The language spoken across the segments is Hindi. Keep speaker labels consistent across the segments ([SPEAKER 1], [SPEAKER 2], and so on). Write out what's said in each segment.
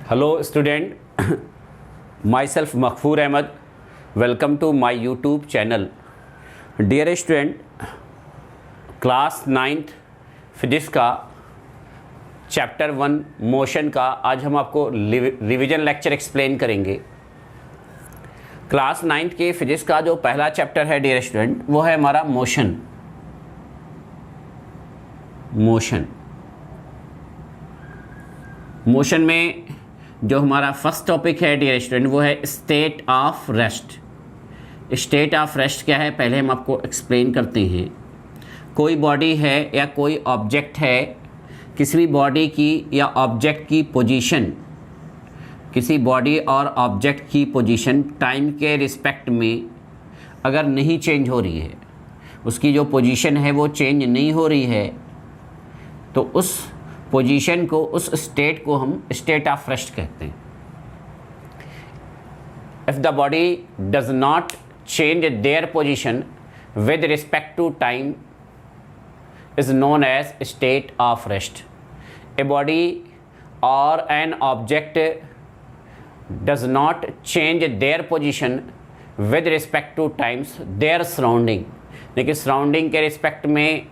[SPEAKER 1] Hello student, myself Maghfoor Ahmed. Welcome to my YouTube channel. Dear student, class 9th physics का चैप्टर 1 मोशन का आज हम आपको रिवीजन लेक्चर एक्सप्लेन करेंगे। क्लास 9th के फिजिक्स का जो पहला चैप्टर है डियर स्टूडेंट वो है हमारा मोशन। मोशन में जो हमारा फर्स्ट टॉपिक है डियर स्टूडेंट वो है state of rest. State of rest क्या है पहले हम आपको एक्सप्लेन करते हैं। कोई बॉडी है या कोई ऑब्जेक्ट है, किसी भी बॉडी की या ऑब्जेक्ट की पोजीशन, किसी बॉडी और ऑब्जेक्ट की पोजीशन टाइम के रिस्पेक्ट में अगर नहीं चेंज हो रही है, उसकी जो पोजीशन है वो चेंज नहीं हो रही है, तो उस पोजीशन को, उस स्टेट को हम स्टेट ऑफ रेस्ट कहते हैं। If the body does not change their position with respect to time is known as state of rest. A body or an object does not change their position with respect to times their surrounding. लेकिन सराउंडिंग के रिस्पेक्ट में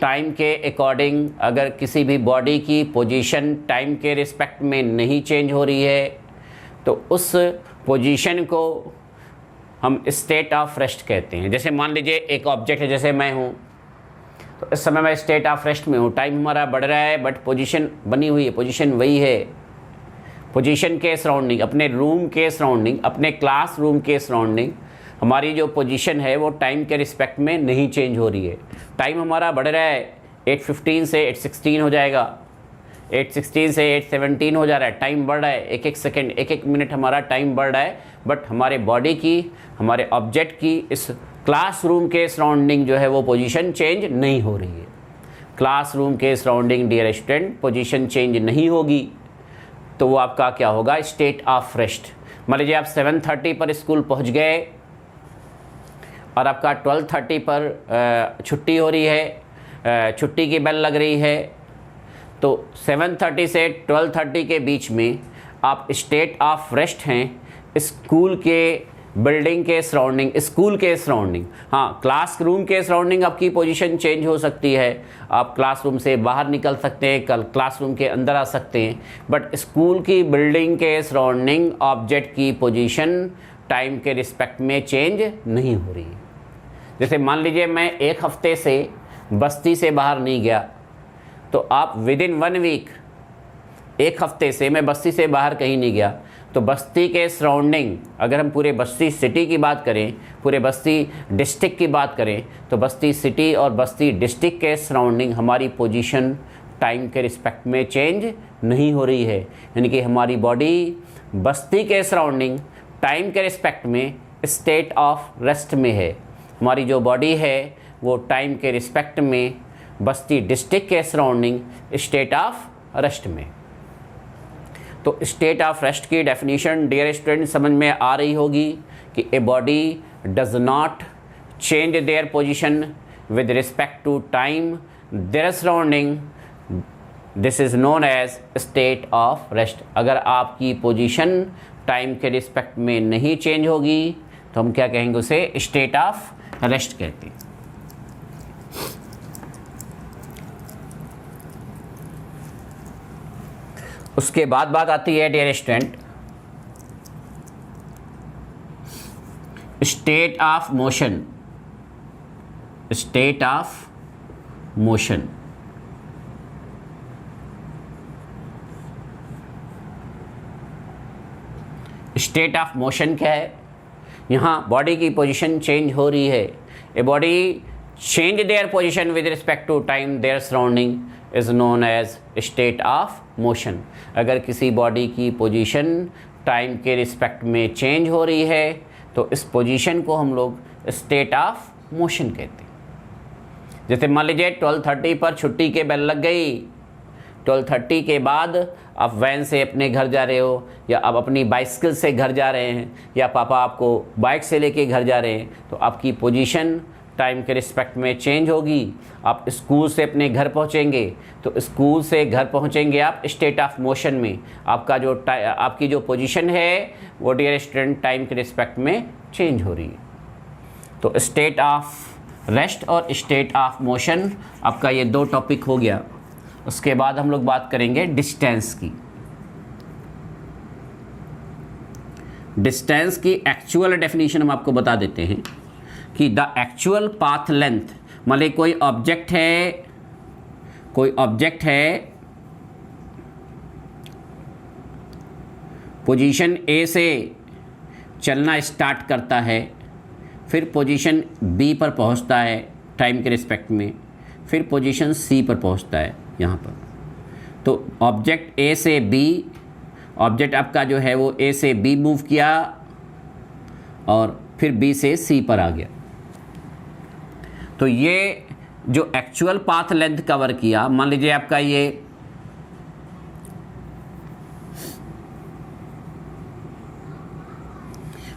[SPEAKER 1] टाइम के अकॉर्डिंग अगर किसी भी बॉडी की पोजीशन टाइम के रिस्पेक्ट में नहीं चेंज हो रही है तो उस पोजीशन को हम स्टेट ऑफ रेस्ट कहते हैं। जैसे मान लीजिए एक ऑब्जेक्ट है, जैसे मैं हूँ, तो इस समय मैं स्टेट ऑफ रेस्ट में हूँ। टाइम हमारा बढ़ रहा है बट पोजीशन बनी हुई है, पोजीशन वही है। पोजीशन के सराउंडिंग, अपने रूम के सराउंडिंग, अपने क्लास रूम के सराउंडिंग हमारी जो पोजीशन है वो टाइम के रिस्पेक्ट में नहीं चेंज हो रही है। टाइम हमारा बढ़ रहा है, 8:15 से 8:16 हो जाएगा, 8:16 से 8:17 हो जा रहा है। टाइम बढ़ रहा है, एक एक सेकेंड, एक एक मिनट हमारा टाइम बढ़ रहा है, बट हमारे बॉडी की, हमारे ऑब्जेक्ट की इस क्लासरूम के सराउंडिंग जो है वो पोजीशन चेंज नहीं हो रही है। क्लासरूम के surrounding dear student position change नहीं होगी तो वो आपका क्या होगा, स्टेट ऑफ रेस्ट। मान लीजिए आप 7:30 पर स्कूल पहुंच गए और आपका 12:30 पर छुट्टी हो रही है, छुट्टी की बेल लग रही है, तो 7:30 से 12:30 के बीच में आप स्टेट ऑफ रेस्ट हैं स्कूल के बिल्डिंग के सराउंडिंग, स्कूल के सराउंडिंग। हाँ, क्लासरूम के सराउंडिंग आपकी पोजीशन चेंज हो सकती है, आप क्लासरूम से बाहर निकल सकते हैं, कल क्लासरूम के अंदर आ सकते हैं, बट स्कूल की बिल्डिंग के सराउंडिंग ऑब्जेक्ट की पोजीशन टाइम के रिस्पेक्ट में चेंज नहीं हो रही है। जैसे मान लीजिए मैं एक हफ्ते से बस्ती से बाहर नहीं गया, तो आप विदिन 1 वीक, एक हफ्ते से मैं बस्ती से बाहर कहीं नहीं गया, तो बस्ती के सराउंडिंग, अगर हम पूरे बस्ती सिटी की बात करें, पूरे बस्ती डिस्ट्रिक्ट की बात करें, तो बस्ती सिटी और बस्ती डिस्ट्रिक्ट के सराउंडिंग हमारी पोजीशन टाइम के रिस्पेक्ट में चेंज नहीं हो रही है। यानी कि हमारी बॉडी बस्ती के सराउंडिंग टाइम के रिस्पेक्ट में स्टेट ऑफ रेस्ट में है। हमारी जो बॉडी है वो टाइम के रिस्पेक्ट में बस्ती डिस्ट्रिक्ट के सराउंडिंग स्टेट ऑफ रेस्ट में। तो स्टेट ऑफ रेस्ट की डेफिनेशन डियर स्टूडेंट समझ में आ रही होगी कि a body does not change their position with respect to time their surrounding, this is known as state of rest. अगर आपकी पोजीशन टाइम के रिस्पेक्ट में नहीं चेंज होगी तो हम क्या कहेंगे, उसे स्टेट ऑफ रेस्ट कहते हैं। उसके बाद बात आती है dear student state of motion. State of motion, state of motion क्या है? यहाँ बॉडी की पोजीशन चेंज हो रही है। A body change their position with respect to time their surrounding is known as state of motion. अगर किसी बॉडी की पोजीशन टाइम के रिस्पेक्ट में चेंज हो रही है तो इस पोजीशन को हम लोग स्टेट ऑफ मोशन कहते हैं। जैसे मान लीजिए 12:30 पर छुट्टी के बेल लग गई, 12:30 के बाद आप वैन से अपने घर जा रहे हो या आप अपनी बाइसिकल से घर जा रहे हैं या पापा आपको बाइक से लेके घर जा रहे हैं, तो आपकी पोजीशन टाइम के रिस्पेक्ट में चेंज होगी। आप स्कूल से अपने घर पहुंचेंगे तो स्कूल से घर पहुंचेंगे आप स्टेट ऑफ मोशन में, आपकी जो पोजीशन है वो डियर स्टूडेंट टाइम के रिस्पेक्ट में चेंज हो रही है। तो स्टेट ऑफ रेस्ट और स्टेट ऑफ मोशन आपका ये 2 टॉपिक हो गया। उसके बाद हम लोग बात करेंगे डिस्टेंस की। डिस्टेंस की एक्चुअल डेफिनेशन हम आपको बता देते हैं कि द एक्चुअल पाथ लेंथ, मान लीजिए कोई ऑब्जेक्ट है पोजीशन ए से चलना स्टार्ट करता है, फिर पोजीशन बी पर पहुंचता है टाइम के रिस्पेक्ट में, फिर पोजीशन सी पर पहुंचता है यहाँ पर। तो ऑब्जेक्ट ए से बी, ऑब्जेक्ट आपका जो है वो ए से बी मूव किया और फिर बी से सी पर आ गया। तो ये जो एक्चुअल पाथ लेंथ कवर किया, मान लीजिए आपका ये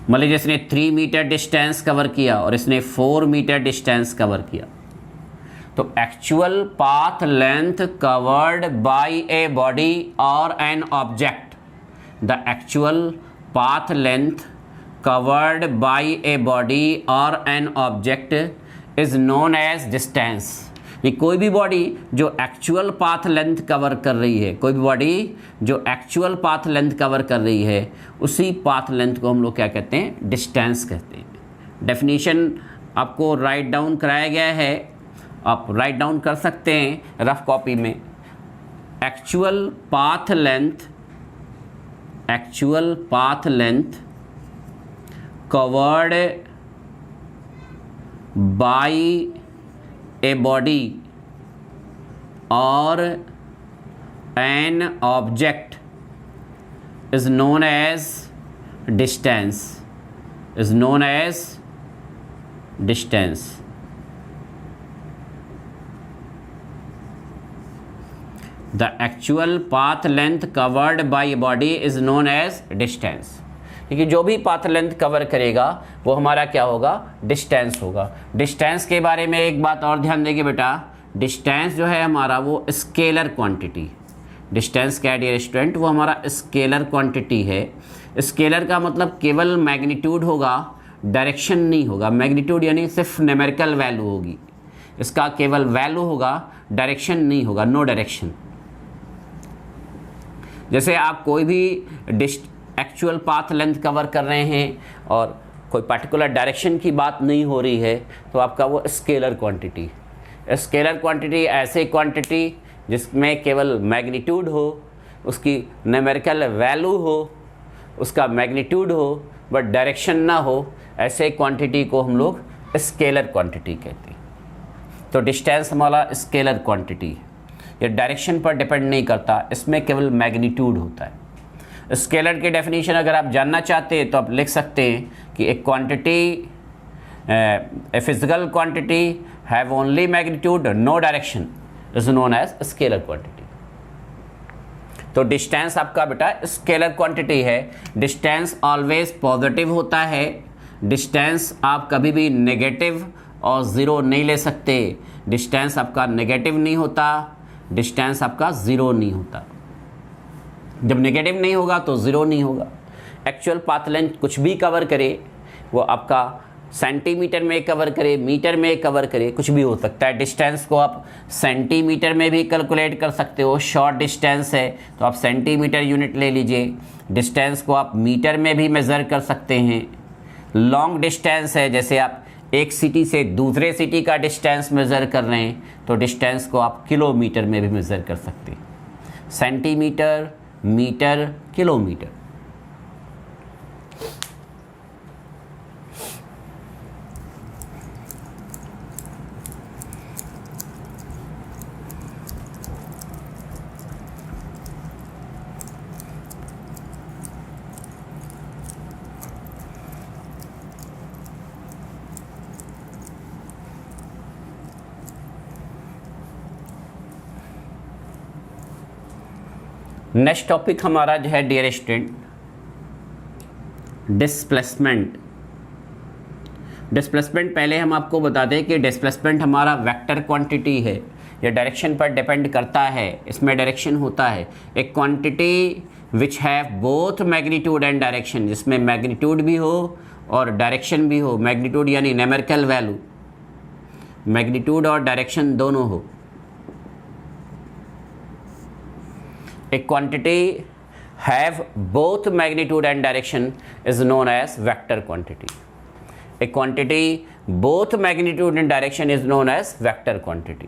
[SPEAKER 1] मान लीजिए इसने 3 मीटर डिस्टेंस कवर किया और इसने 4 मीटर डिस्टेंस कवर किया। तो actual path length covered by a body और an object, the actual path length covered by a body or an object is known as distance। ये कोई भी बॉडी जो एक्चुअल पाथ लेंथ कवर कर रही है, कोई भी बॉडी जो एक्चुअल पाथ लेंथ कवर कर रही है, उसी पाथ लेंथ को हम लोग क्या कहते हैं, डिस्टेंस कहते हैं। डेफिनेशन आपको राइट डाउन कराया गया है, आप राइट डाउन कर सकते हैं रफ कॉपी में। Actual path length covered by a body or an object is known as distance, is known as distance। The actual path length covered by a body is known as distance। क्योंकि जो भी पाथ लेंथ कवर करेगा वो हमारा क्या होगा, डिस्टेंस होगा। डिस्टेंस के बारे में एक बात और ध्यान देंगे बेटा, डिस्टेंस जो है हमारा वो स्केलर क्वांटिटी, डिस्टेंस क्या है डियर स्टूडेंट, वो हमारा स्केलर क्वांटिटी है। स्केलर का मतलब केवल मैग्नीट्यूड होगा, डायरेक्शन नहीं होगा। मैग्नीट्यूड यानी सिर्फ न्यूमेरिकल वैल्यू होगी, इसका केवल वैल्यू होगा, डायरेक्शन नहीं होगा, नो डायरेक्शन। जैसे आप कोई भी एक्चुअल पाथ लेंथ कवर कर रहे हैं और कोई पर्टिकुलर डायरेक्शन की बात नहीं हो रही है, तो आपका वो स्केलर क्वांटिटी। स्केलर क्वांटिटी ऐसे क्वांटिटी जिसमें केवल मैग्नीट्यूड हो, उसकी न्यूमेरिकल वैल्यू हो, उसका मैग्नीट्यूड हो बट डायरेक्शन ना हो, ऐसे क्वांटिटी को हम लोग स्केलर क्वांटिटी कहते हैं। तो डिस्टेंस हमारा स्केलर क्वांटिटी है, ये डायरेक्शन पर डिपेंड नहीं करता, इसमें केवल मैग्नीट्यूड होता है। स्केलर की डेफिनेशन अगर आप जानना चाहते हैं तो आप लिख सकते हैं कि एक quantity, a physical quantity have only magnitude no direction is known as scalar quantity. तो डिस्टेंस आपका बेटा स्केलर क्वांटिटी है। डिस्टेंस ऑलवेज पॉजिटिव होता है, डिस्टेंस आप कभी भी नेगेटिव और ज़ीरो नहीं ले सकते। डिस्टेंस आपका नेगेटिव नहीं होता, डिस्टेंस आपका ज़ीरो नहीं होता। जब नेगेटिव नहीं होगा तो ज़ीरो नहीं होगा। एक्चुअल पाथ लेंथ कुछ भी कवर करे, वो आपका सेंटीमीटर में कवर करे, मीटर में कवर करे, कुछ भी हो सकता है। डिस्टेंस को आप सेंटीमीटर में भी कैलकुलेट कर सकते हो। शॉर्ट डिस्टेंस है तो आप सेंटीमीटर यूनिट ले लीजिए। डिस्टेंस को आप मीटर में भी मेज़र कर सकते हैं। लॉन्ग डिस्टेंस है, जैसे आप एक सिटी से दूसरे सिटी का डिस्टेंस मेज़र कर रहे हैं तो डिस्टेंस को आप किलोमीटर में भी मेज़र कर सकते हैं। Centimetre, metre, kilometre. Next topic हमारा जो है डियर स्टूडेंट, डिस्प्लेसमेंट। डिस्प्लेसमेंट पहले हम आपको बता दें कि डिस्प्लेसमेंट हमारा वेक्टर क्वांटिटी है, ये डायरेक्शन पर डिपेंड करता है, इसमें डायरेक्शन होता है। एक quantity which have both magnitude and direction, जिसमें मैग्नीट्यूड भी हो और डायरेक्शन भी हो। मैग्नीट्यूड यानी न्यूमेरिकल वैल्यू, मैग्नीट्यूड और डायरेक्शन दोनों हो। एक quantity have both magnitude and direction is known as vector quantity. A quantity both magnitude and direction is known as vector quantity.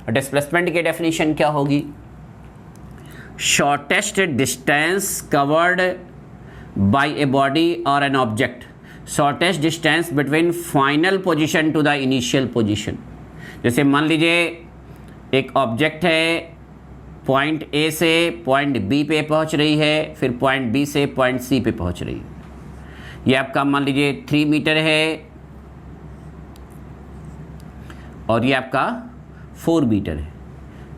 [SPEAKER 1] Displacement की डेफिनेशन क्या होगी? Shortest distance covered by a body और an object, shortest distance between final position to the initial position. जैसे मान लीजिए एक ऑब्जेक्ट है, पॉइंट ए से पॉइंट बी पे पहुंच रही है, फिर पॉइंट बी से पॉइंट सी पे पहुंच रही है। ये आपका मान लीजिए 3 मीटर है और ये आपका 4 मीटर है।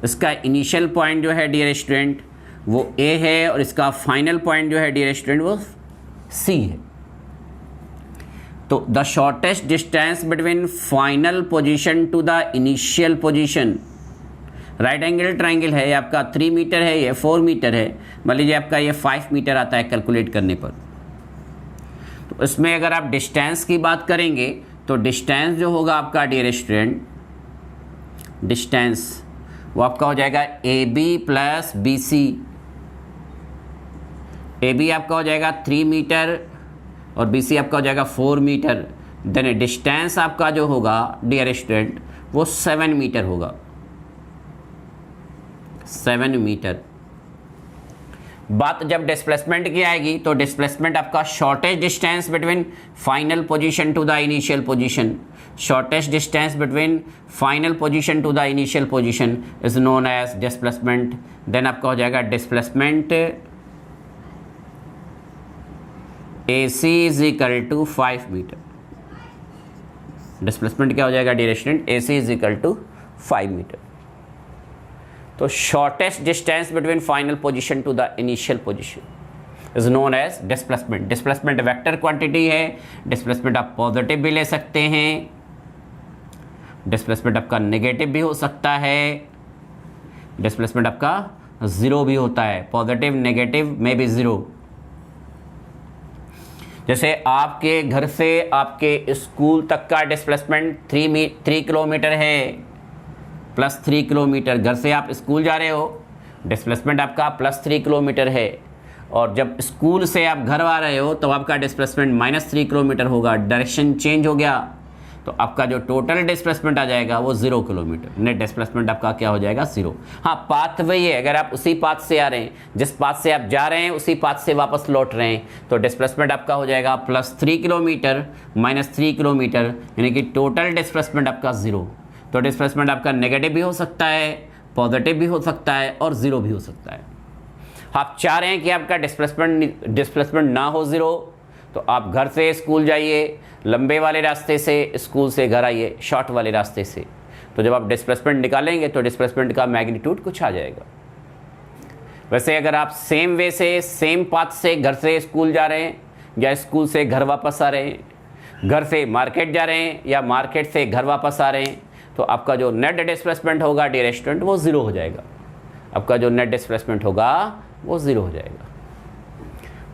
[SPEAKER 1] इसका इनिशियल पॉइंट जो है डियर स्टूडेंट वो ए है और इसका फाइनल पॉइंट जो है डियर स्टूडेंट वो सी है। तो the shortest distance between final position to the initial position, right angle triangle है, ये आपका 3 मीटर है, ये 4 मीटर है, मान लीजिए आपका ये 5 मीटर आता है कैलकुलेट करने पर। तो इसमें अगर आप डिस्टेंस की बात करेंगे तो डिस्टेंस जो होगा आपका डियर स्टूडेंट, डिस्टेंस वो आपका हो जाएगा A B plus B C. A B आपका हो जाएगा 3 मीटर और बी सी आपका हो जाएगा 4 मीटर। देन डिस्टेंस आपका जो होगा डियर स्टूडेंट वो 7 मीटर होगा, 7 मीटर। बात जब डिस्प्लेसमेंट की आएगी तो डिस्प्लेसमेंट आपका shortest distance between final position to the initial position, shortest distance between final position to the initial position is known as displacement. Then आपका हो जाएगा displacement A C is equal to 5 metre. Displacement क्या हो जाएगा dear student? A C is equal to 5 metre. तो shortest distance between final position to the initial position is known as displacement. Displacement vector quantity है, डिस्प्लेसमेंट आप पॉजिटिव भी ले सकते हैं, डिस्प्लेसमेंट आपका नेगेटिव भी हो सकता है, डिस्प्लेसमेंट आपका ज़ीरो भी होता है, पॉजिटिव नेगेटिव में भी ज़ीरो। जैसे आपके घर से आपके स्कूल तक का डिस्प्लेसमेंट 3 किलोमीटर है, प्लस 3 किलोमीटर। घर से आप स्कूल जा रहे हो, डिस्प्लेसमेंट आपका +3 किलोमीटर है, और जब स्कूल से आप घर आ रहे हो तो आपका डिस्प्लेसमेंट -3 किलोमीटर होगा। डायरेक्शन चेंज हो गया तो आपका जो टोटल डिस्प्लेसमेंट आ जाएगा वो 0 किलोमीटर। नेट डिस्प्लेसमेंट आपका क्या हो जाएगा? 0। हाँ, पाथ वही है, अगर आप उसी पाथ से आ रहे हैं, जिस पाथ से आप जा रहे हैं उसी पाथ से वापस लौट रहे हैं, तो डिस्प्लेसमेंट आपका हो जाएगा +3 किलोमीटर -3 किलोमीटर, यानी कि टोटल डिस्प्लेसमेंट आपका 0। तो डिस्प्लेसमेंट आपका नेगेटिव भी हो सकता है, पॉजिटिव भी हो सकता है और 0 भी हो सकता है। आप चाह रहे हैं कि आपका डिस्प्लेसमेंट ना हो 0, तो आप घर से स्कूल जाइए, लंबे वाले रास्ते से, स्कूल से घर आइए शॉर्ट वाले रास्ते से। तो जब आप डिस्प्लेसमेंट निकालेंगे तो डिस्प्लेसमेंट का मैग्नीट्यूड कुछ आ जाएगा। वैसे अगर आप सेम वे से, सेम पाथ से घर से स्कूल जा रहे हैं या स्कूल से घर वापस आ रहे हैं, घर से मार्केट जा रहे हैं या मार्केट से घर वापस आ रहे हैं, तो आपका जो नेट डिस्प्लेसमेंट होगा डियर स्टूडेंट वो 0 हो जाएगा। आपका जो नेट डिस्प्लेसमेंट होगा वो 0 हो जाएगा।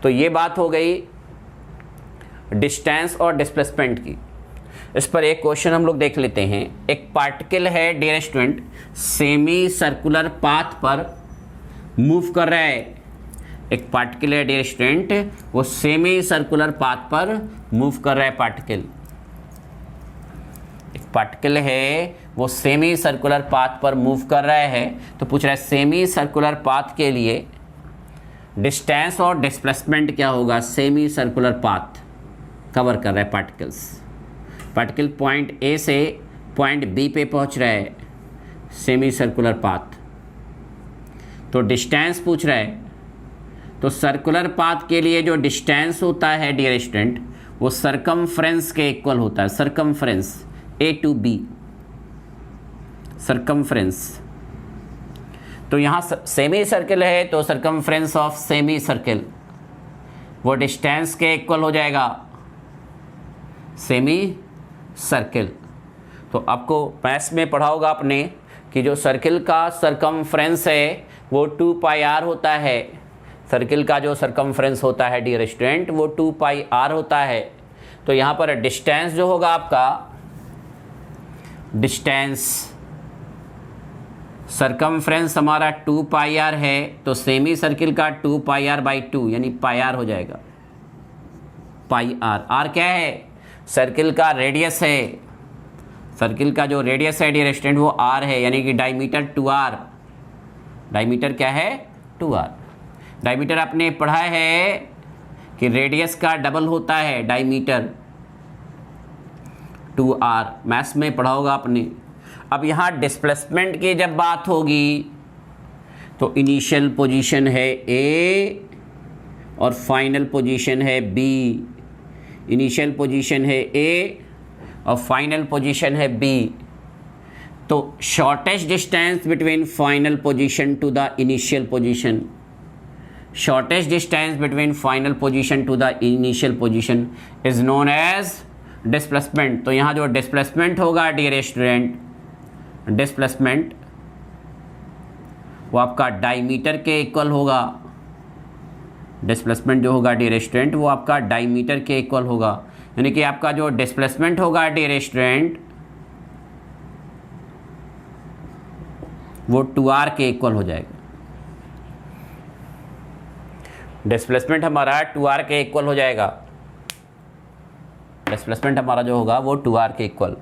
[SPEAKER 1] तो ये बात हो गई डिस्टेंस और डिस्प्लेसमेंट की। इस पर एक क्वेश्चन हम लोग देख लेते हैं। एक पार्टिकल है dear student, semi circular path पर मूव कर रहा है। एक पार्टिकल है डियर स्टूडेंट, वो सेमी सर्कुलर पाथ पर मूव कर रहा है। पार्टिकल है वो सेमी सर्कुलर पाथ पर मूव कर रहा है। तो पूछ रहा है सेमी सर्कुलर पाथ के लिए डिस्टेंस और डिस्प्लेसमेंट क्या होगा। सेमी सर्कुलर पाथ कवर कर रहा है पार्टिकल पॉइंट ए से पॉइंट बी पे पहुंच रहा है, सेमी सर्कुलर पाथ। तो डिस्टेंस पूछ रहा है, तो सर्कुलर पाथ के लिए जो डिस्टेंस होता है डियर स्टूडेंट वो सरकमफ्रेंस के इक्वल होता है। Circumference A to B, circumference. तो यहाँ सेमी सर्कल है तो सरकमफ्रेंस ऑफ सेमी सर्कल वो डिस्टेंस के इक्वल हो जाएगा। Semi circle. तो आपको मैथ्स में पढ़ा होगा आपने कि जो सर्किल का सरकमफ्रेंस है वो 2 पाई r होता है। सर्किल का जो सरकमफ्रेंस होता है डियर स्टूडेंट वो 2 पाई r होता है। तो यहाँ पर डिस्टेंस जो होगा आपका, डिस्टेंस सरकमफ्रेंस हमारा 2 पाई r है, तो सेमी सर्किल का 2 पाई r बाई 2 यानी पाई r हो जाएगा। पाई r, r क्या है? सर्किल का रेडियस है। सर्किल का जो रेडियस है डियर स्टूडेंट वो r है, यानी कि डायमीटर 2r। डायमीटर क्या है? 2r। डायमीटर आपने पढ़ा है कि रेडियस का डबल होता है डायमीटर, 2r, मैथ्स में पढ़ा होगा आपने। अब यहाँ डिस्प्लेसमेंट की जब बात होगी तो इनिशियल पोजीशन है A और फाइनल पोजीशन है B। इनिशियल पोजीशन है A और फाइनल पोजीशन है B। तो shortest distance between final position to the initial position, shortest distance between final position to the initial position is known as displacement. तो यहाँ जो डिस्प्लेसमेंट होगा डियर स्टूडेंट, डिस्प्लेसमेंट वो आपका डायमीटर के इक्वल होगा। डिस्प्लेसमेंट जो होगा डियर स्टूडेंट वो आपका डायमीटर के इक्वल होगा, यानी कि आपका जो डिस्प्लेसमेंट होगा डियर स्टूडेंट वो 2r के इक्वल हो जाएगा। डिस्प्लेसमेंट हमारा 2r के इक्वल हो जाएगा। डिस्प्लेसमेंट हमारा जो होगा वो 2r के equal.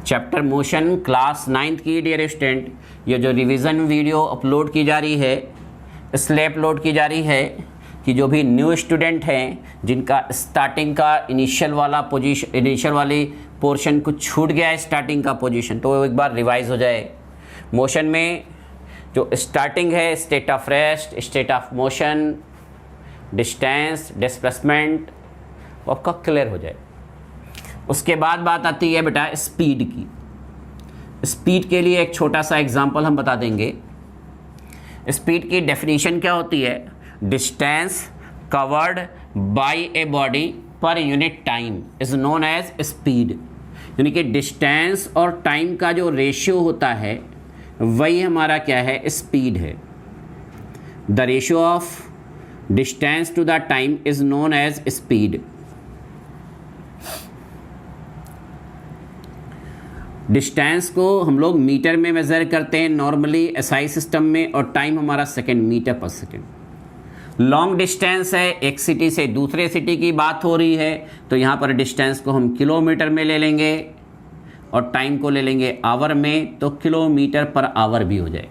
[SPEAKER 1] Chapter motion class 9th की डियर स्टूडेंट, ये जो रिवीजन वीडियो अपलोड की जा रही है इसलिए अपलोड की जा रही है कि जो भी न्यू स्टूडेंट हैं जिनका स्टार्टिंग का इनिशियल वाली पोर्शन कुछ छूट गया है, स्टार्टिंग का पोजीशन, तो वो एक बार रिवाइज हो जाए। मोशन में जो स्टार्टिंग है state of rest, state of motion, distance, displacement, वो आपका क्लियर हो जाए। उसके बाद बात आती है बेटा स्पीड की। स्पीड के लिए एक छोटा सा एग्जांपल हम बता देंगे। स्पीड की डेफिनेशन क्या होती है? Distance covered by a body per unit time is known as speed. यानी कि डिस्टेंस और टाइम का जो रेशियो होता है वही हमारा क्या है? स्पीड है। The ratio of distance to the time is known as speed. Distance को हम लोग मीटर में मेज़र करते हैं नॉर्मली एसआई सिस्टम में, और टाइम हमारा सेकंड, मीटर पर सेकंड। लॉन्ग डिस्टेंस है, एक सिटी से दूसरे सिटी की बात हो रही है, तो यहाँ पर डिस्टेंस को हम किलोमीटर में ले लेंगे और टाइम को ले लेंगे आवर में, तो किलोमीटर पर आवर भी हो जाए।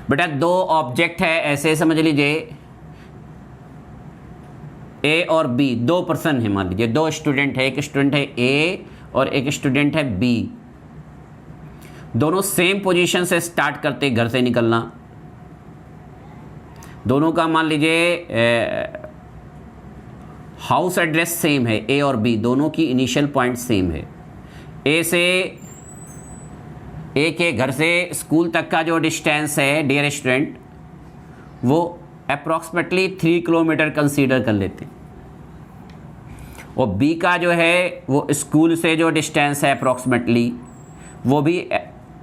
[SPEAKER 1] बेटा दो ऑब्जेक्ट है ऐसे समझ लीजिए, ए और बी, दो पर्सन है, मान लीजिए दो स्टूडेंट है, एक स्टूडेंट है ए और एक स्टूडेंट है बी। दोनों सेम पोजीशन से स्टार्ट करते घर से निकलना। दोनों का मान लीजिए हाउस एड्रेस सेम है, ए और बी, दोनों की इनिशियल पॉइंट सेम है। ए के घर से स्कूल तक का जो डिस्टेंस है डियर स्टूडेंट वो अप्रॉक्सीमेटली 3 किलोमीटर कंसीडर कर लेते हैं, और बी का जो है वो स्कूल से जो डिस्टेंस है अप्रॉक्सीमेटली वो भी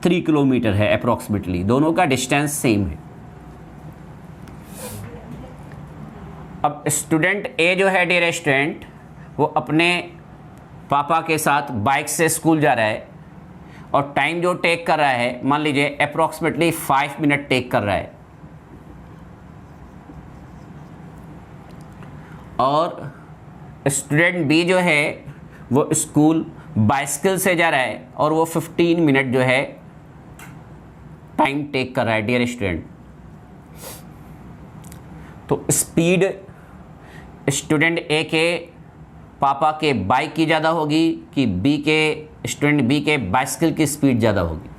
[SPEAKER 1] 3 किलोमीटर है अप्रॉक्सीमेटली, दोनों का डिस्टेंस सेम है। अब स्टूडेंट ए जो है डियर स्टूडेंट वो अपने पापा के साथ बाइक से स्कूल जा रहा है, और टाइम जो टेक कर रहा है मान लीजिए अप्रॉक्सीमेटली 5 मिनट टेक कर रहा है, और स्टूडेंट बी जो है वो स्कूल बाइसिकल से जा रहा है और वो 15 मिनट जो है टाइम टेक कर रहा है डियर स्टूडेंट। तो स्पीड स्टूडेंट ए के पापा के बाइक की ज़्यादा होगी कि बी के स्टूडेंट बी के बाइसिकल की स्पीड ज़्यादा होगी?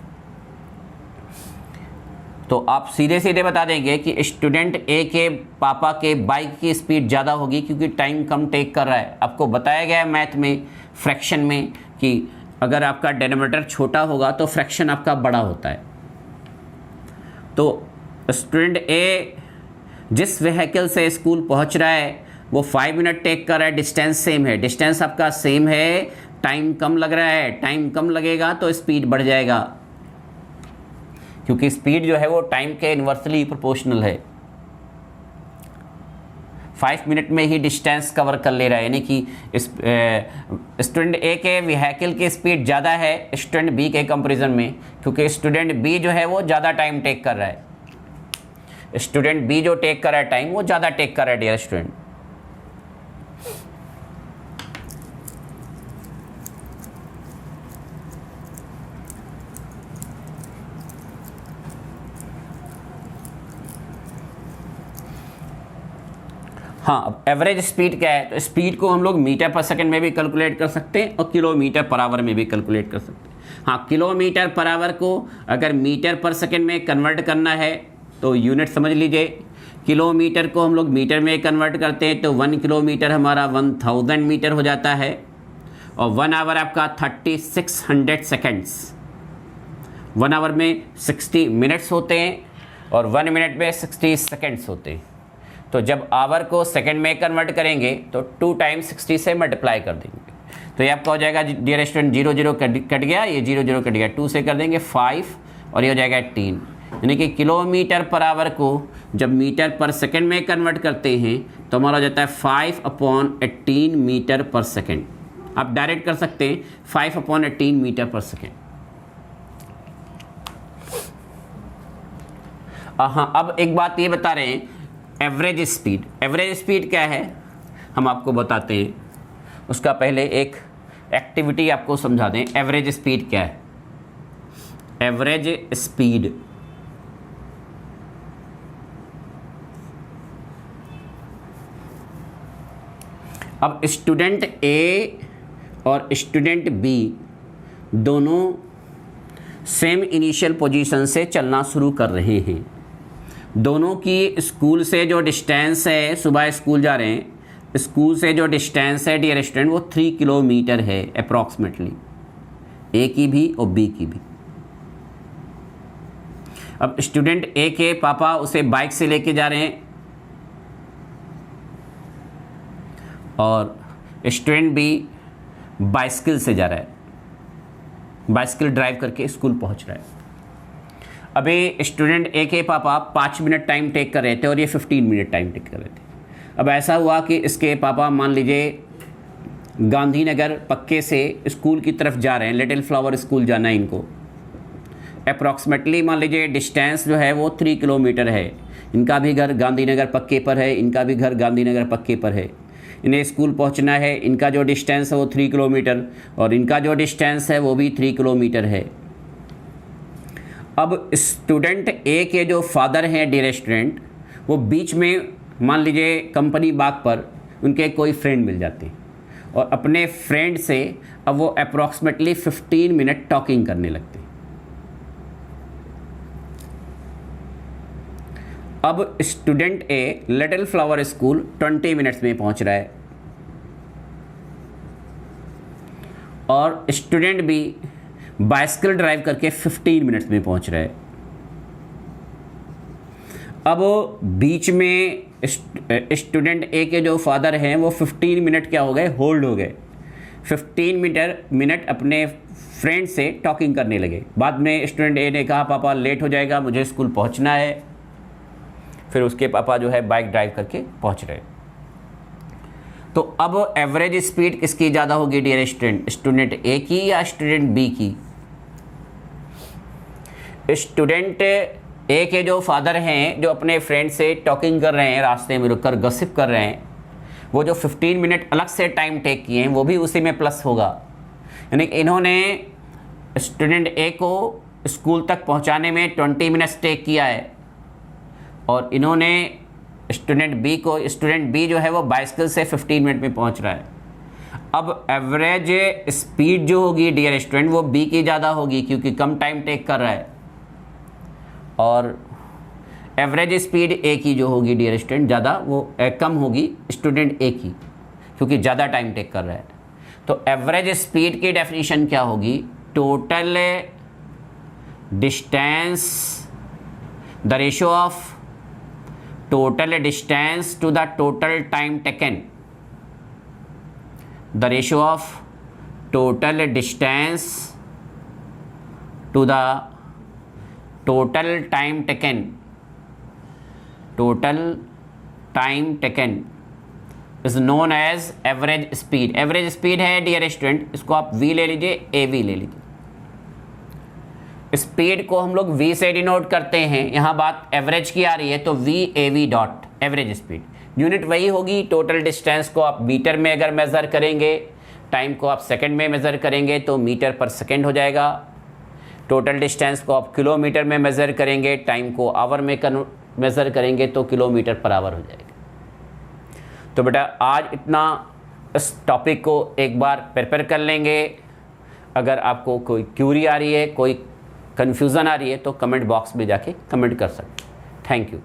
[SPEAKER 1] तो आप सीधे सीधे बता देंगे कि स्टूडेंट ए के पापा के बाइक की स्पीड ज़्यादा होगी क्योंकि टाइम कम टेक कर रहा है। आपको बताया गया है मैथ में फ्रैक्शन में कि अगर आपका डिनोमिनेटर छोटा होगा तो फ्रैक्शन आपका बड़ा होता है। तो स्टूडेंट ए जिस व्हीकल से स्कूल पहुंच रहा है वो 5 मिनट टेक कर रहा है, डिस्टेंस सेम है, डिस्टेंस आपका सेम है, टाइम कम लग रहा है, टाइम कम लगेगा तो स्पीड बढ़ जाएगा, क्योंकि स्पीड जो है वो टाइम के इन्वर्सली प्रोपोर्शनल है। 5 मिनट में ही डिस्टेंस कवर कर ले रहा है, यानी कि स्टूडेंट ए के व्हीकल की स्पीड ज़्यादा है स्टूडेंट बी के कंपैरिजन में, क्योंकि स्टूडेंट बी जो है वो ज़्यादा टाइम टेक कर रहा है। स्टूडेंट बी जो टेक कर रहा है टाइम वो ज़्यादा टेक कर रहा है डियर स्टूडेंट। हाँ, अब एवरेज स्पीड क्या है, तो स्पीड को हम लोग मीटर पर सेकंड में भी कैलकुलेट कर सकते हैं और किलोमीटर पर आवर में भी कैलकुलेट कर सकते हैं। हाँ, किलोमीटर पर आवर को अगर मीटर पर सेकंड में कन्वर्ट करना है तो यूनिट समझ लीजिए। किलोमीटर को हम लोग मीटर में कन्वर्ट करते हैं तो 1 किलोमीटर हमारा 1000 मीटर हो जाता है, और 1 आवर आपका 3600 सेकेंड्स। 1 आवर में 60 मिनट्स होते हैं और 1 मिनट में 60 सेकेंड्स होते हैं। तो जब आवर को सेकंड में कन्वर्ट करेंगे तो 2 टाइम्स 60 से मल्टीप्लाई कर देंगे, तो ये आपका हो जाएगा डियर स्टूडेंट 0 0 कट गया, ये 0 0 कट गया, 2 से कर देंगे 5 और ये हो जाएगा 18। यानी कि किलोमीटर पर आवर को जब मीटर पर सेकंड में कन्वर्ट करते हैं तो हमारा हो जाता है 5/18 मीटर पर सेकंड। आप डायरेक्ट कर सकते हैं 5/18 मीटर पर सेकंड। हाँ, अब एक बात ये बता रहे हैं एवरेज स्पीड। एवरेज स्पीड क्या है हम आपको बताते हैं, उसका पहले एक एक्टिविटी आपको समझा दें। एवरेज स्पीड क्या है? एवरेज स्पीड अब स्टूडेंट ए और स्टूडेंट बी दोनों सेम इनिशियल पोजीशन से चलना शुरू कर रहे हैं। दोनों की स्कूल से जो डिस्टेंस है, सुबह स्कूल जा रहे हैं, स्कूल से जो डिस्टेंस है डियर स्टूडेंट वो 3 किलोमीटर है अप्रॉक्सीमेटली, ए की भी और बी की भी। अब स्टूडेंट ए के पापा उसे बाइक से लेके जा रहे हैं और स्टूडेंट बी बाइसिकल से जा रहा है, बाइसिकल ड्राइव करके स्कूल पहुंच रहा है। अभी स्टूडेंट ए के पापा 5 मिनट टाइम टेक कर रहे थे और ये 15 मिनट टाइम टेक कर रहे थे। अब ऐसा हुआ कि इसके पापा मान लीजिए गांधीनगर पक्के से स्कूल की तरफ जा रहे हैं, लिटिल फ्लावर स्कूल जाना है इनको। अप्रॉक्सीमेटली मान लीजिए डिस्टेंस जो है वो 3 किलोमीटर है। इनका भी घर गांधीनगर पक्के पर है, इनका भी घर गांधीनगर पक्के पर है। इन्हें स्कूल पहुंचना है, इनका जो डिस्टेंस है वो 3 किलोमीटर और इनका जो डिस्टेंस है वो भी 3 किलोमीटर है। अब स्टूडेंट ए के जो फादर हैं डियर स्टूडेंट, वो बीच में मान लीजिए कंपनी बाग पर उनके कोई फ्रेंड मिल जाते हैं और अपने फ्रेंड से अब वो अप्रॉक्सीमेटली 15 मिनट टॉकिंग करने लगते हैं। अब student a little flower school 20 minutes में पहुंच रहा है और स्टूडेंट बी बाइसिकल ड्राइव करके 15 मिनट्स में पहुंच रहा है। अब बीच में स्टूडेंट ए के जो फादर हैं वो 15 मिनट क्या हो गए, होल्ड हो गए। 15 मिनट अपने फ्रेंड से टॉकिंग करने लगे। बाद में स्टूडेंट ए ने कहा पापा लेट हो जाएगा, मुझे स्कूल पहुंचना है। फिर उसके पापा जो है बाइक ड्राइव करके पहुंच रहे। तो अब एवरेज स्पीड किसकी ज़्यादा होगी डियर स्टूडेंट, स्टूडेंट ए की या स्टूडेंट बी की? स्टूडेंट ए के जो फादर हैं जो अपने फ्रेंड से टॉकिंग कर रहे हैं, रास्ते में रुककर गसिप कर रहे हैं, वो जो 15 मिनट अलग से टाइम टेक किए हैं वो भी उसी में प्लस होगा। यानी इन्होंने स्टूडेंट ए को स्कूल तक पहुंचाने में 20 मिनट्स टेक किया है और इन्होंने स्टूडेंट बी जो है वो बाइसिकल से 15 मिनट में पहुंच रहा है। अब एवरेज स्पीड जो होगी डियर स्टूडेंट वो बी की ज़्यादा होगी क्योंकि कम टाइम टेक कर रहा है, और एवरेज स्पीड ए की जो होगी डियर स्टूडेंट ज़्यादा वो कम होगी स्टूडेंट ए की क्योंकि ज़्यादा टाइम टेक कर रहा है। तो एवरेज स्पीड की डेफिनेशन क्या होगी? Total distance, the ratio of total distance to the total time taken, the ratio of total distance to the total time taken, total time taken is known as average speed. Average speed है डियर स्टूडेंट, इसको आप v ले लीजिए, av ले लीजिए। स्पीड को हम लोग v से डिनोट करते हैं, यहाँ बात एवरेज की आ रही है तो v av dot average speed. Unit वही होगी, टोटल डिस्टेंस को आप मीटर में अगर मेज़र करेंगे, टाइम को आप सेकंड में मेज़र करेंगे तो मीटर पर सेकंड हो जाएगा। टोटल डिस्टेंस को आप किलोमीटर में मेज़र करेंगे, टाइम को आवर में मेज़र करेंगे तो किलोमीटर पर आवर हो जाएगा। तो बेटा आज इतना इस टॉपिक को एक बार प्रिपेयर कर लेंगे। अगर आपको कोई क्यूरी आ रही है, कोई कन्फ्यूज़न आ रही है तो कमेंट बॉक्स में जाके कमेंट कर सकते हैं। Thank you.